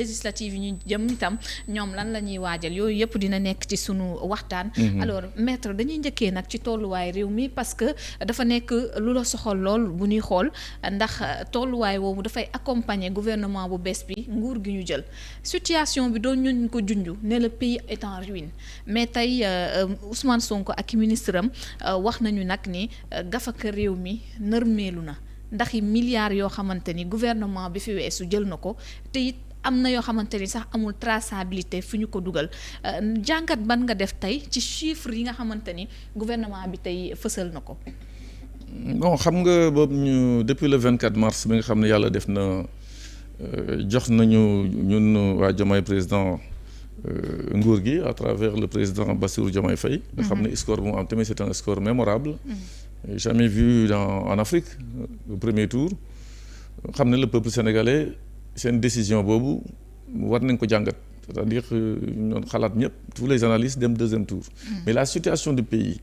législative yi ñu jëm itam ñoom lan la ñuy waajal yooyu yëpp dina nekk ci sunu waxtaan. Alors maître dañuy njëkkee nag ci tolluwaay réew mi parce que dafa nekk lu la soxal lool bu ñuy xool ndax tolluwaay woowu dafay accompagner gouvernement bu bees bi nguur gi ñu jël situation bi doon ñu ko junj ne le pays est en ruine mais tey Ousmane Sonko ak ministre am wax nañu nag ni gafaka réew mi nërmeelu na ndax i milliards yoo xamante ni gouvernement bi fi weesu jël na ko te it am na yoo xamante ni sax amul traçabilité fu ñu ko dugal jàngat ban nga def tey ci chiffres yi nga xamante ni gouvernement bi tey fësal na ko. bon xam nga boobu ñu depuis le 24 mars bi nga xam ne yàlla def na jox nañu ñun waa Diomaye président nguur gi à travers le président Bassirou Diomaye Faye. nga xam ne score bu mu am tamit c'est un score mémorable. jamais vu en Afrique au premier tour xam ne le peuple sénégalais. seen décision boobu war nañ ko jàngat c'est-à-dire ñoon xalaat ñëpp tous les analystes dem deuxième tour mais la situation du pays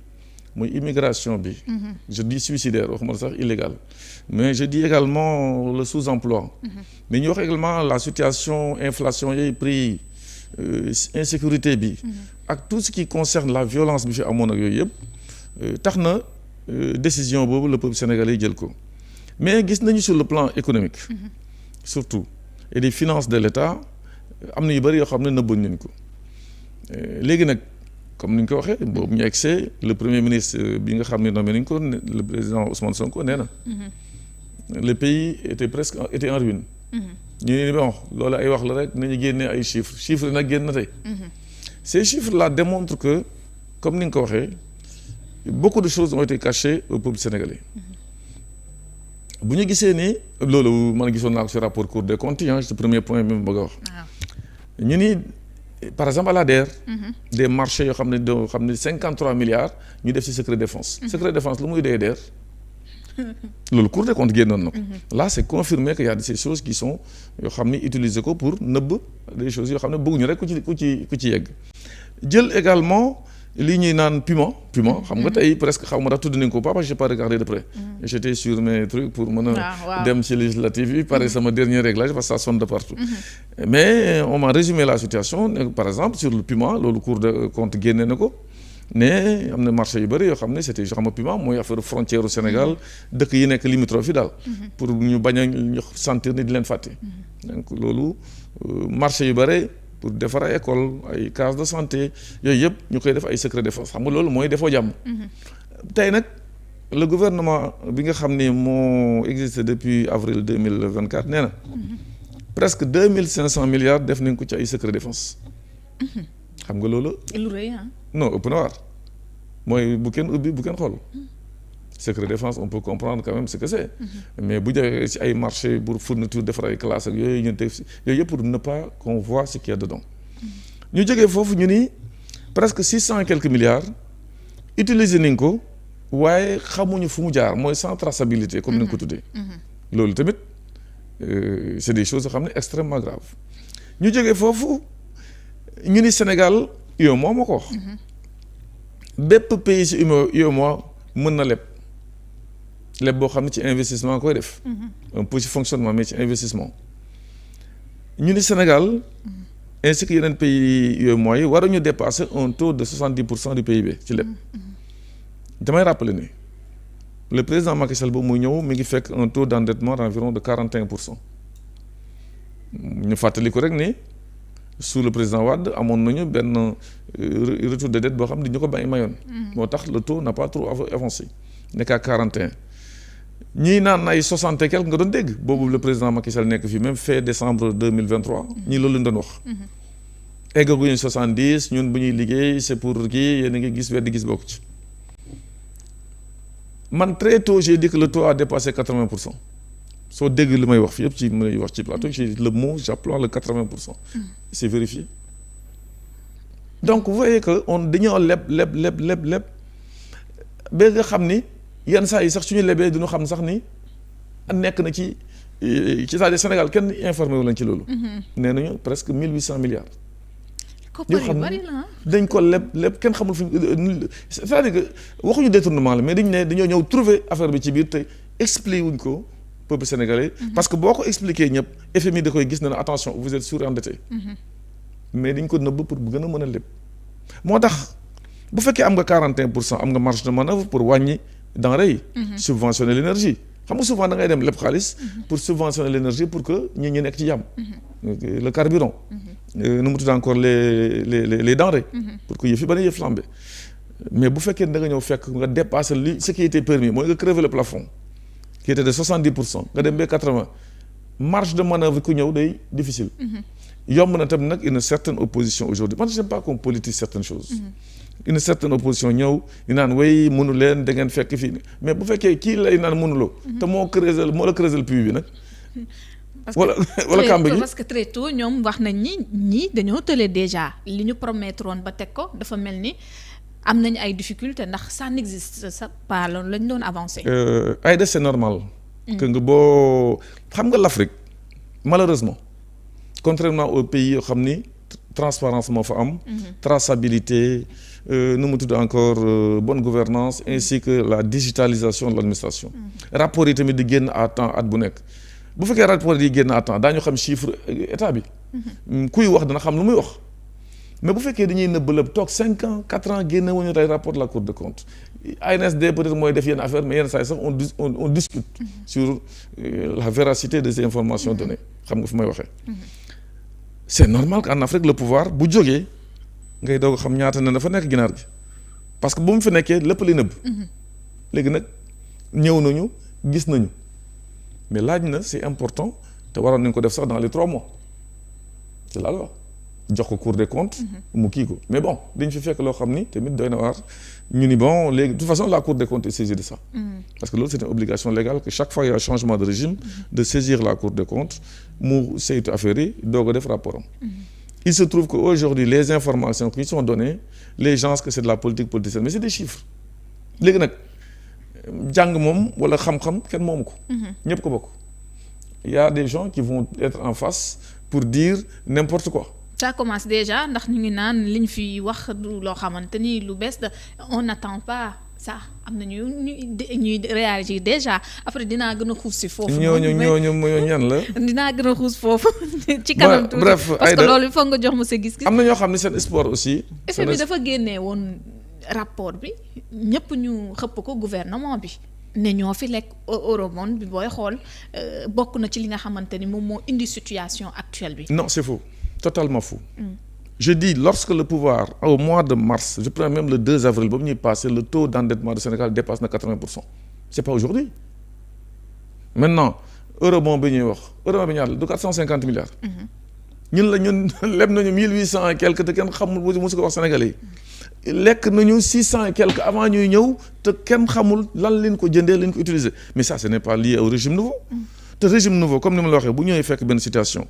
muy immigration bi je dis suicidaire waxuma sax illégal mais je dis également le sous-emploi mais ñu wax également la situation inflation yooyu prix insécurité bi ak tout ce qui concerne la violence bi fi amoon ak yooyu yëpp tax na décision boobu le peuple sénégalais jël ko mais gis nañu sur le plan économique surtout et des finances de l'État am na yu bëri yoo xam ne nëbbuñ nañ ko léegi nag comme ni ñu ko waxee boobu ñu egsee le premier ministre bi nga xam ne nommé nañ ko le président Ousmane Sonko nee na le pays était en ruine ñu ne bon loolu ay wax la rek nañu génnee ay chiffres nag génn na tey ces chiffres là démontrent que comme ni nga ko waxee beaucoup de choses ont été cachées au peuple sénégalais bu ñu gisee ni loolu man gisoon naa ko ci rapport Cour des comptes yi ce premier point bi mu bëgg a wax ñu ni par exemple à la DER des marchés yoo xam ne 53 milliards ñu def ci secret défense secret défense lu muy dee DER loolu Cour des comptes génnoon na ko là c'est confirmé que y a ces choses qui sont yoo xam ne utiliser ko pour nëbb des choses yoo xam ne bëgguñu rek ku ci yegg jël également lii ñuy naan piment xam nga tey presque xaw ma dax tudd nañ ko pas parce que j'ai pas regardé de près j'étais sur mes trucs pour mën a dem ci législative yi pare sama dernier réglage parce que ça sonne de partout mais on m'a résumé la situation par exemple sur le piment loolu Cour des comptes génne na ko ne am na marché yu bëri yoo xam ne c'était xam nga piment mooy affaire frontière au Sénégal dëkk yi nekk limitrophe yi daal pour ñu bañ a sentir ni di leen fàtte donc loolu marché yu bëri pour defar ay école ay case de santé yooyu yëpp ñu koy def ay secret défense xam nga loolu mooy defoo jàmm tey nag le gouvernement bi nga xam ne moo existé depuis avril 2024 nee na presque 2500 milliards def nañ ko ci ay secret défense xam nga loolu lu rëy non ëpp na waar mooy bu kenn ubbi bu kenn xool secret défense on peut comprendre quand même ce que c'est mais bu joxee ci ay marché pour fourniture defar ay classes ak yooyu ñu def yooyu yëpp pour ne pas qu'on voit ce qu'il y a dedans ñu jógee foofu ñu ni presque 600 et quelques milliards utiliser nañ ko waaye xamuñu fu mu jaar mooy sans traçabilité comme ni nga ko tuddee loolu tamit c'est des choses yoo xam ne extrêmement graves ñu jógee foofu ñu ni Sénégal UEMOA moo ko wax bépp pays ci UEMOA mën na leb boo xam ne ci investissement koy def un peu ci fonctionnement mais ci investissement ñu ni Sénégal ainsi que yeneen pays UEMOA yi waruñu dépasser un taux de 70% du PIB ci lépp damay rappeler ni le président Macky Sall boobu muy ñëw mi ngi fekk un taux d'endettement d'environ de 41%. ñu fàttali ko rek ni sous le président Wade amoon nañu benn retour de dette boo xam ne ñu ko bàyyi mayoon moo tax le taux n'a pas trop avancé nekk à 41 ñii naan ay 60 et quelque nga doon dégg boobu le président Macky Sall nekk fii même fin décembre 2023 ñii loolu lañ doon wax eggaguñu 70 ñun bu ñuy liggéey c'est pour kii yéen a ngi gis weddi gis bokk ci man très tôt j'ai dit que le taux a dépassé 80%. soo dégg li may wax fi yëpp ci may wax ci plateau j'ai le mot j'emploie le 80%. C'est vérifié. Donc vous voyez que on dañoo leb ba nga xam ni yenn saa yi sax suñu lebee duñu xam sax ni nekk na ci c'est-à-dire Sénégal kenn informé wu lañ ci loolu. nee nañu presque 1800 milliards. koppar yu bari la dañ ko leb kenn xamul fu c'est-à-dire que waxuñu détournement la mais dañoo ñëw trouver affaire bi ci biir te expliqué wuñ ko peuple sénégalais. Parce que boo ko expliqué ñëpp FMI da koy gis ne attention vous êtes surendetté. mais dañ ko nëbb pour gën a mën a lépp. moo tax bu fekkee am nga 41% am nga marge de manœuvre pour wàññi denrée yi. subventionner l'énergie. xam nga souvent da ngay dem lépp xaalis pour subventionner l'énergie pour que ñi nekk ci jàmm. le carburant. nu mu tudd encore les denrées. pour que yëf yi bañ a yëf flambé. mais bu fekkee da nga ñëw fekk nga dépasser ce qui était permis mooy nga crever le plafond. qui était de 70% nga dem ba 80 marge de manœuvre ku ñëw day difficile. yomb na tam nag une certaine opposition aujourd'hui man j'aime pas qu'on politise certaines choses. une certaine opposition ñëw ñu naan way mënu leen da ngeen fekk fii mais bu fekkee kii lay naan mënuloo. te moo la creuser le puits bi nag. wala kàmb gi parce que très tôt ñoom wax nañ ñii dañoo tële déjà li ñu promettre woon ba teg ko dafa mel ni am nañ ay difficultés ndax ça n'existe pas loolu lañ doon avancer. ay des c'est normal. que nga boo xam nga l'Afrique malheureusement contrairement aux pays yoo xam ni transparence moo fa am. traçabilité nu mu tudd encore bonne gouvernance ainsi que la digitalisation de l'administration. rapport yi tamit di génn à temps at bu nekk. bu fekkee rapport yi génn à temps daañu xam chiffre état bi. kuy wax dana xam lu muy wax. mais bu fekkee dañuy nëbb toog 5 ans 4 ans génne wuñu tey rapport de la Cour des comptes ANSD peut-être mooy def yenn affaire mais yenn saa yi sax on discute sur la véracité des informations données xam nga fu may waxee. c'est normal qu'en Afrique le pouvoir bu jógee ngay doog a xam ñaata ne dafa nekk ginaar gi parce que bu mu fi nekkee lépp li nëbb. léegi nag ñëw nañu gis nañu mais laaj na c'est important te waroon nañu ko def sax dans les 3 mois c'est la loi. jox ko Cour des comptes. mu kii ko mais bon dañ fi fekk loo xam ni tamit doy na waar ñu ni bon léegi de toute façon la Cour des comptes est saisie de ça. parce que loolu c'est une obligation légale que chaque fois il y a changement de régime. de saisir la Cour des comptes mu saytu affaire yi doog a def rapport am. il se trouve que aujourd'hui les informations qui sont données les gens que c'est de la politique politicienne mais c'est des chiffres. léegi nag jàng moom wala xam-xam kenn moomu ko. ñëpp ko bokk. il y a des gens qui vont être en face pour dire n'importe quoi. ça commence déjà ndax ñu ngi naan liñ fi wax du loo xamante ni lu bees da on n'attend pas ça am na ñuy réagir déjà après dinaa gën a xuus si foofu. ñooñu ñan la. dinaa gën a xuus foofu. ci kanam tuuti bref parce que loolu foog nga jox ma sa gis-gis. am na ñoo xam ne seen espoir aussi. effet bi dafa génnee woon rapport bi ñëpp ñu xëpp ko gouvernement bi. ne ñoo fi lekk eurobond bi booy xool bokk na ci li nga xamante ni moom moo indi situation actuelle bi. non c'est faux. Totalement fou. Je dis, lorsque le pouvoir, au mois de mars, je prends même le 2 avril, le taux d'endettement du Sénégal dépasse 80%. C'est pas aujourd'hui. Maintenant, eurobond bi ñuy wax eurobond bi ñaar la du 450 milliards. ñun leb nañu 1800 et quelque te kenn xamul musu ko wax Sénégalais yi. lekk nañu 600 et quelque avant ñuy ñëw te kenn xamul lan leen ko jëndee leen ko utiliser mais ça ce n'est pas lié au régime nouveau. te régime nouveau comme ni ma la waxee bu ñëwee fekk benn situation.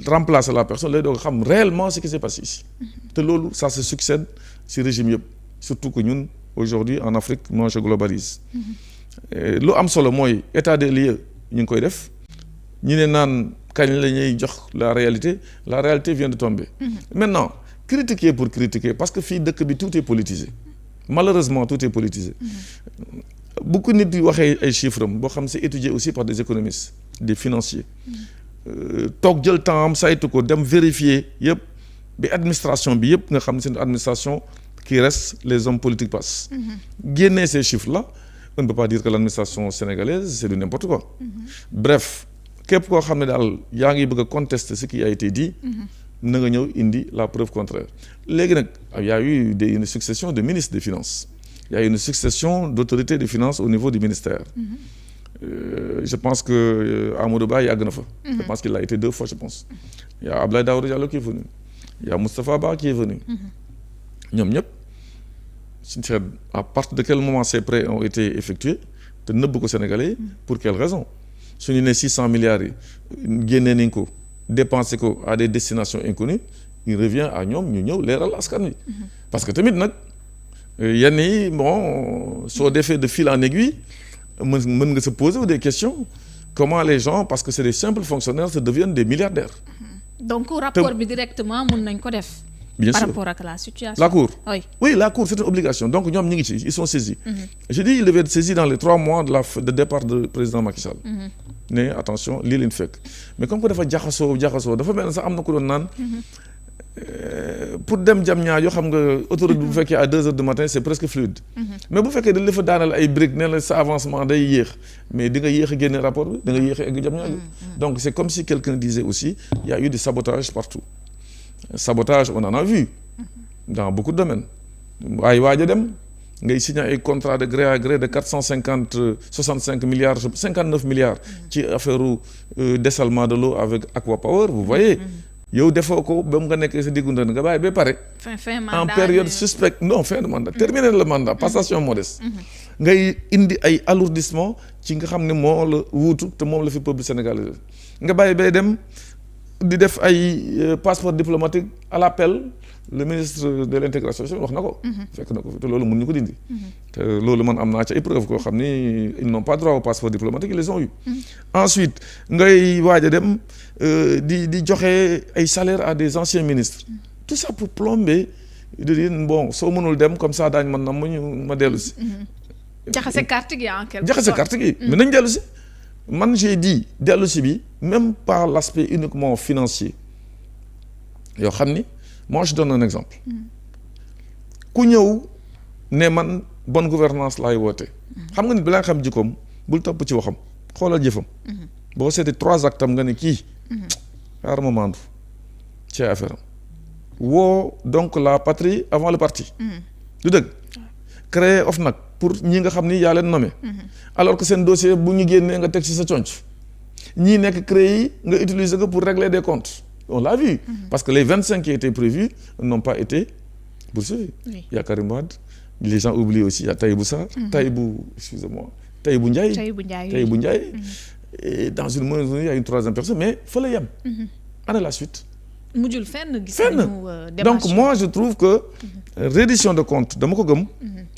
remplacer la personne lay doog xam réellement ce qui s'est passé ici. te loolu ça se succède ci régime yëpp surtout que ñun aujourd'hui en Afrique moi je globalise. lu am solo mooy état des lieux ñu ngi koy def ñu ne naan kañ la ñuy jox la réalité vient de tomber. maintenant critiquer pour critiquer parce que fii dëkk bi tout est politisé malheureusement tout est politisé. bu ko nit di waxee ay chiffres am boo xam c'est étudié aussi par des économistes des financiers. toog jël temps am saytu ko dem vérifier yëpp bi administration bi yëpp nga xam ne c'est une administration qui reste les hommes politiques passent. génnee ces chiffres là on ne peut pas dire que l'administration sénégalaise c'est du n'importe quoi. bref képp koo xam ne daal yaa ngi bëgg a contester ce qui a été dit. na nga ñëw indi la preuve contraire léegi nag il y a eu une succession de ministres des finances il y a eu une succession d'autorités des finances au niveau du ministère. Je pense que Amadou Ba yàgg na fa. Je pense qu'il a été 2 fois je pense. Il y a Abdoulaye Daouda Diallo qui est venu. Il y a Moustapha Ba qui est venu. ñoom ñëpp à partir de quel moment ces prêts ont été effectués te nëbb ko Sénégalais pour quelle raison su ñu ne 600 milliards yi génnee nañ ko dépenser ko à des destinations inconnues il revient à ñoom ñu ñëw leeral askan wi. parce que tamit nag yenn yi bon soo defee de fil en aiguille. mën nga se poser des questions comment les gens parce que c'est des simples fonctionnaires se deviennent des milliardaires. donc rapport bi directement mën nañ ko def. bien sûr par rapport à la situation. la cour oui la cour c'est une obligation donc ñoom ñi ngi ci ils sont saisis. Je dis ils devaient être saisis dans les 3 mois de départ de président Macky Sall. ne attention lii leen fekk mais comme que dafa jaxasoo dafa mel ne sax am na ku doon naan. Pour dem Diamniadio xam nga autoroute bu fekkee à 2 heures du matin c'est presque fluide. Mais bu fekkee dañ la fa daanal ay briques ne la sa avancement day yéex mais di nga yéex a génne rapport bi da nga yéex a egg Diamniadio. Donc c'est comme si quelqu'un disait aussi il y a eu du sabotage partout. Sabotage on en a vu dans beaucoup de domaines waaye waaj a dem ngay signer ay contrat de gré à gré de 65 milliards 59 milliards ci affaire dessalement de l'eau avec Aqua Power vous voyez. yow defoo ko ba mu nga nekk sa diggu ndën nga bàyyi ba pare. fin mandat en période suspecte non fin de mandat terminer le mandat passation modeste. ngay indi ay alourdissement ci nga xam ne moo la wuutu te moom la fi peuple sénégalais nga bàyyi bay dem di def ay passeport diplomatique à l'appel le ministre de l'intégration wax na ko. fekk na ko fi te loolu mën ñu ko dindi. te loolu man am naa ca épreuve koo xam ni ils n'ont pas droit au passeport diplomatique ils les ont eu. Ensuite ngay waaj a dem di joxe ay salaires à des anciens ministres. Tout ça pour plomber de dire bon soo mënul dem comme ça daañu man na ma dellu si. jaxase carte gi en quelque sorte jaxase carte gi. mais nañ dellu si man j'ai dit dellu si bi même par l'aspect uniquement financier yoo xam ni moi je donne un exemple. ku ñëw ne man bonne gouvernance laay woote. xam nga nit balaa nga xam jikkoom bul topp ci waxam xoolal jëfam. boo seetee 3 actes am nga ne kii. xaaral ma maandu ci affaire am. woo donc la patrie avant le parti. du dëgg créer OFNAC pour ñi nga xam ni yaa leen nommé. alors que seen dossier bu ñu génnee nga teg ci sa conc ñii nekk créé yi nga utiliser ko pour régler des comptes on l'a vu. Parce que les 25 qui étaient prévus n'ont pas été poursuivis. Il y a Karim Wade, les gens oublient aussi, il y a Taïbou Sarr, Taïbou Ndiaye. Et dans une moindre il y a une 3e personne, mais il faut le yem. Allez la suite. Donc moi je trouve que reddition de compte dama ko gëm,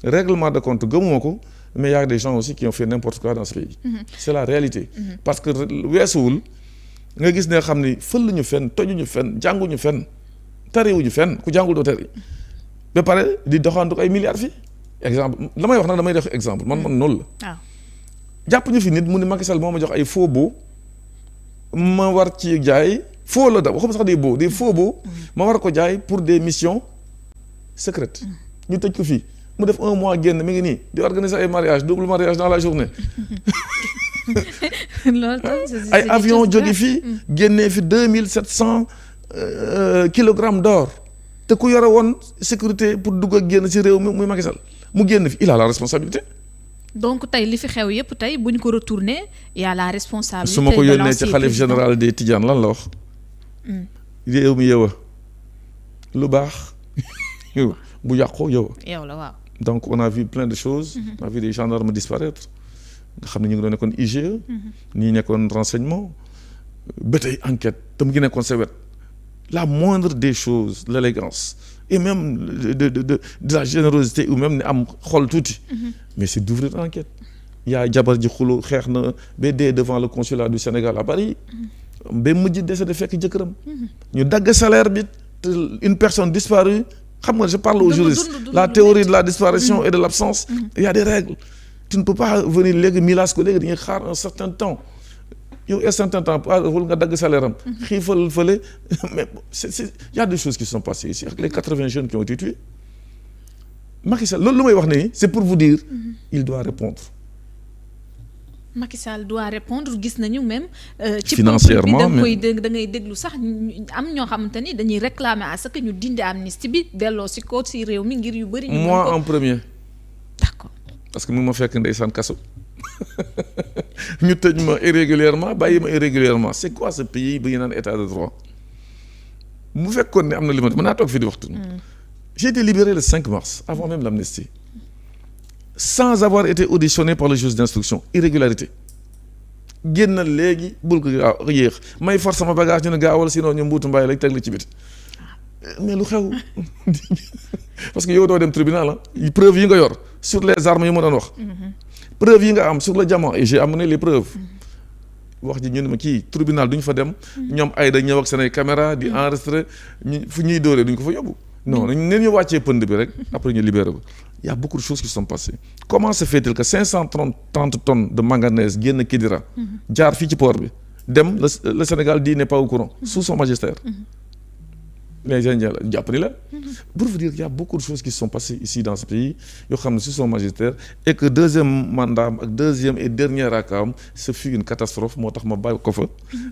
règlement de compte gëmuma ko, mais il y a des gens aussi qui ont fait n'importe quoi dans ce pays. C'est la réalité. Parce que weesuwul nga gis ne xam ni fël ñu fenn tojuñu fenn jànguñu fenn tariwuñu fenn ku jàngul doo tari ba pare di doxandu ay milliards fii exemple la may wax nag damay def exemple man noonu la. jàpp ñu fi nit mu ne Macky Sall moo ma jox ay faux baux ma war ci jaay faux la da waxuma sax des faux baux ma war ko jaay pour des missions secrètes ñu tëj ko fii mu def 1 mois génn mi ngi nii di organiser ay mariage double mariage dans la journée. ay avion jóge fii génnee fi 2700 kilogrammes d'or te ku yore woon sécurité pour dugg ak génn ci réew mi muy Macky Sall mu génn fi il a la responsabilité. Donc tey li fi xew yëpp tey bu ñu ko retourner y a la responsabilité. su ma ko yónnee ci xalif général des Tidianes lan la wax. réew mi yow a lu baax bu yàqoo yow la waaw. Donc on a vu plein de choses. On a vu des gendarmes disparaître. nga xam ne ñu ngi doon nekkoon IGE. ñii nekkoon renseignement. ba tey enquête te mu ngi nekkoon sa wet. La moindre des choses l'élégance et même de la générosité ou même ne am xol tuuti. Mais c'est d'ouvrir enquête. yaa jabar ji xulu xeex na ba dee devant le consulat du Sénégal à Paris. ba mujj décédé fekk jëkkëram. ñu dagg salaire bi une personne disparue. xam nga je parle aux juristes la théorie de la disparition et de l'absence. Il y a des règles. Tu ne peux pas venir léegi milaas ko léegi dañuy xaar un certain temps yow un certain temps wala nga dagg salaire am xiifal fële mais il y a des choses qui se sont passées ici avec les 80 jeunes qui ont été tués. Macky Sall loolu lu may wax nii c'est pour vous dire il doit répondre. Macky Sall doit répondre gis nañu même. ci financièrement da ngay déglu sax am ñoo xamante ni dañuy réclamer à ce que ñu dindi amnistie bi delloo si ko si réew mi ngir yu bëri. moi en premier. D'accord. Parce que mu ma fekk ndeysaan kaso ñu tëj ma irrégulièrement bàyyi ma irrégulièrement c'est quoi ce pays bi ñu naan état de droit mu fekkoon ne am na li ma mën naa toog fii di waxtu. J'ai été libéré le 5 mars avant même l'amnistie sans avoir été auditionné par le juge d'instruction irrégularité génn léegi bul ko gaaw yéex may force sama bagage ñu ne gaawal sinon ñu mbuutu mbaay lañ teg la ci biti mais lu xew parce que yow doo dem tribunal preuve yi nga yor sur les armes yi ma doon wax. preuve yi nga am sur le diamant et j'ai amené les preuves. wax ji ñu ne ma kii tribunal duñ fa dem. ñoom ay da ñëw ak seen ay caméra di enregistrer fu ñuy dóoree duñ ko fa yóbbu. non nañ ñu wàccee pënd bi rek après ñu libéré ko. Il y a beaucoup de choses qui sont passées. Comment se fait-il que 530 tonnes de manganèse génn Kidira jaar fii ci port bi dem le Sénégal dit n'est pas au courant sous son magistère. Les Indiens la jàpp ni la. Pour vous dire qu'il y a beaucoup de choses qui se sont passées ici dans ce pays yoo xam ne sous son magistère et que deuxième mandat ak deuxième et dernier raakaam ce fut une catastrophe moo tax ma bàyyi ko fa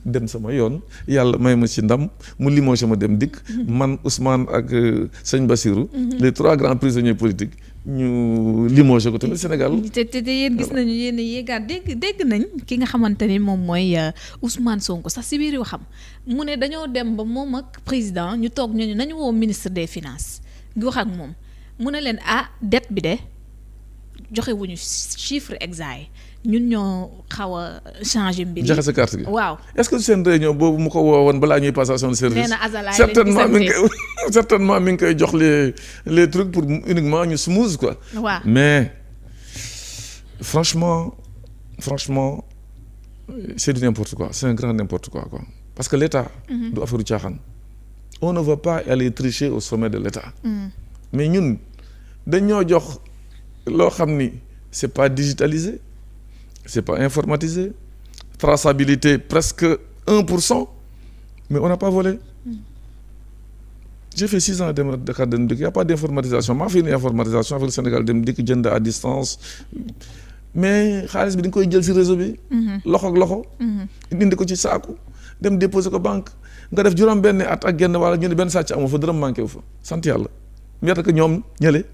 dem sama yoon yàlla may ma ci ndam mu limogé ma dem dikk man Ousmane ak sëñ Bassirou les 3 grands prisonniers politiques ñu limogé ko tamit Sénégal. te yéen gis nañu yéen a yéegaat dégg nañ ki nga xamante ni moom mooy Ousmane Sonko sax si biir yoo xam mu ne dañoo dem ba moom ak président ñu toog ñooñu nañu woo ministre des finances ngi wax ak moom mu ne leen dette bi de joxe wuñu chiffre exact ñun ñoo xaw a changé mbir yi. jaxe sa carte gi waaw. est-ce que seen réunion boobu mu ko woowoon balaa ñuy passation de service. nee na azalaay certainement mi ngi koy jox les trucs pour uniquement ñu smooth quoi. waaw mais franchement c'est du n'importe quoi c'est un grand n'importe quoi parce que l'État. du affaire caaxaan. on ne va pas aller tricher au sommet de l'État. mais ñun dañoo jox loo xam ni c'est pas digitalisé. C'est pas informatisé. Traçabilité presque 1%. Mais on n'a pas volé. J'ai fait 6 ans de Dakar Dem Dikk. Il n'y a pas d'informatisation. J'ai fait une informatisation avec le Sénégal Dem Dikk jënd à distance. Mais xaalis bi dañ koy jël ci réseau bi. loxo ak loxo. indi ko ci saaku. dem déposer ko banque. nga def juróom benn at ak genn wala ñu ne benn sàcc amoo fa dërëm manqué wu fa. sant yàlla. ñett que ñoom ñële.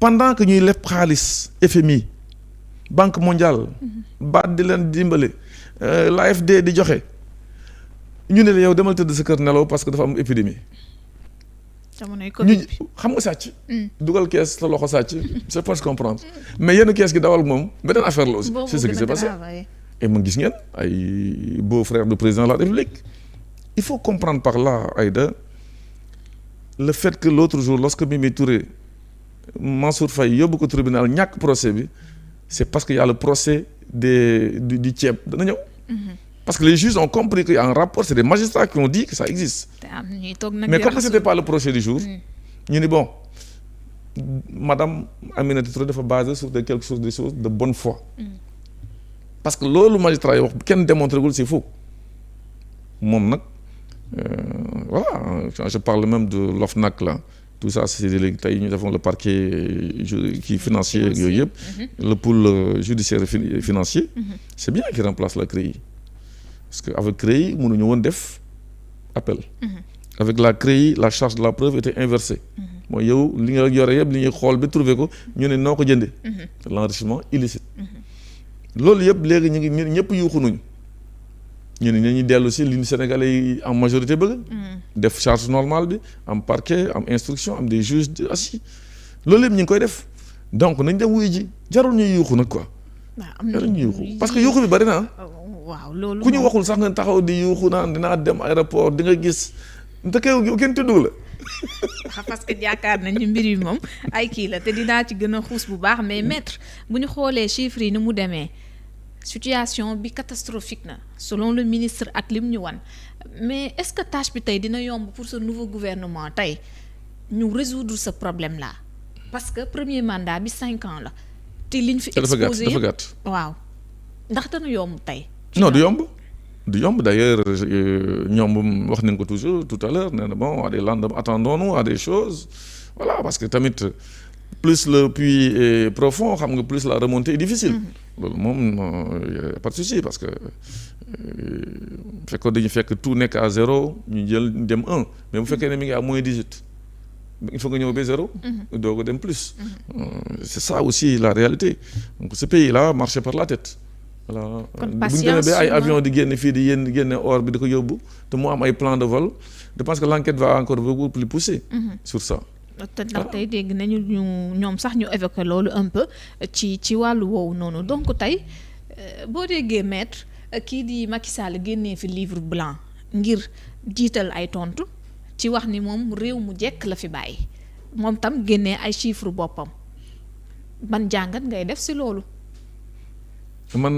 pendant que ñuy leb xaalis FMI. Banque mondiale. baat di leen dimbale. l'AFD di joxe. ñu ne la yow demal tëdd sa kër nelaw parce que dafa am épidémie. ñu xam nga sàcc. dugal kees sa loxo sàcc. c'est pas comprendre. mais yenn kees gi dawal moom beneen affaire la aussi. c'est ce qui s'est passé. et man gis ngeen ay beau-frère du président de la République. il faut comprendre par là Aïda le fait que l'autre jour lorsque Mimi Touré Mansour Faye yóbbu ko tribunal ñàkk procès bi. c'est parce qu'il y a le procès du ceeb dana ñëw. Parce que les juges ont compris qu'il y a un rapport, c'est des magistrats qui ont dit que ça existe. Mais comme ce n'était pas le procès du jour, ñu ni bon, Madame Aminata Touré dafa basé sur quelque chose des choses de bonne foi. Parce que loolu magistrat yi wax kenn démontré gul c'est faux. Moom nag voilà, je parle même de l'OFNAC là. Tout ça c'est léegi tey ñu defoon le parquet qui financier yooyu yëpp. le pôle judiciaire financier. c'est bien qu'il remplace la CREI. parce que avec CREI mënuñu woon def appel. avec la CREI la charge de la preuve était inversée. mooy yow li nga yore yëpp li ñuy xool ba trouver ko ñu ne noo ko jëndee. l'enrichissement illicite. loolu yëpp léegi ñu ngi ñëpp yuuxu nañu. ñu ne ñu dellu si li Sénégalais yi en majorité bëgg. def charge normale bi am parquet am instruction am des juges assis loolu yëpp ñu ngi koy def donc nañ dem wuyu ji jarul ñuy yuuxu nag quoi. jarul ñuy yuuxu parce que yuuxu bi bari na waaw loolu ku ñu waxul sax nga taxaw di yuuxu naan dinaa dem aéroport di nga gis te kenn tudd la. parce que yaakaar nañu mbir yi moom ay kii la te dinaa ci gën a xuus bu baax mais maître bu ñu xoolee chiffres yi ni mu demee. situation bi catastrophique na selon le ministre ak lim ñu wan mais est-ce que tâche bi tey dina yomb pour ce nouveau gouvernement tey ñu résoudre ce problème là parce que premier mandat bi 5 ans la te liñ fi exposé dafa gàtt waaw ndax dana yomb tey. non du yomb d'ailleurs ñoom wax nañ ko toujours tout à l'heure nee na bon à des lendemains attendons-nous à des choses voilà parce que tamit plus le puits est profond xam nga plus la remontée est difficile. loolu moom y a pas de souci parce que fekkoon dañu fekk tout nekk à 0 ñu jël dem 1 mais bu fekkee ne mi ngi à moins 18 il faut nga ñëw ba 0. doo ko dem plus. c'est ça aussi la réalité donc ce pays là marché par la tête. voilà bu ñu demee ba ay avion di génn fii di génne or bi di ko yóbbu te mu am ay plan de vol je pense que l'enquête va encore beaucoup plus pousser. sur ça. te ndax tey dégg nañu ñoom sax ñu évoqué loolu un peu ci wàllu woowu noonu donc tey boo déggee maître kii di Macky Sall génnee fi livre blanc ngir jiital ay tontu ci wax ni moom réew mu jekk la fi bàyyi moom tam génnee ay chiffres boppam ban jàngat ngay def si loolu. man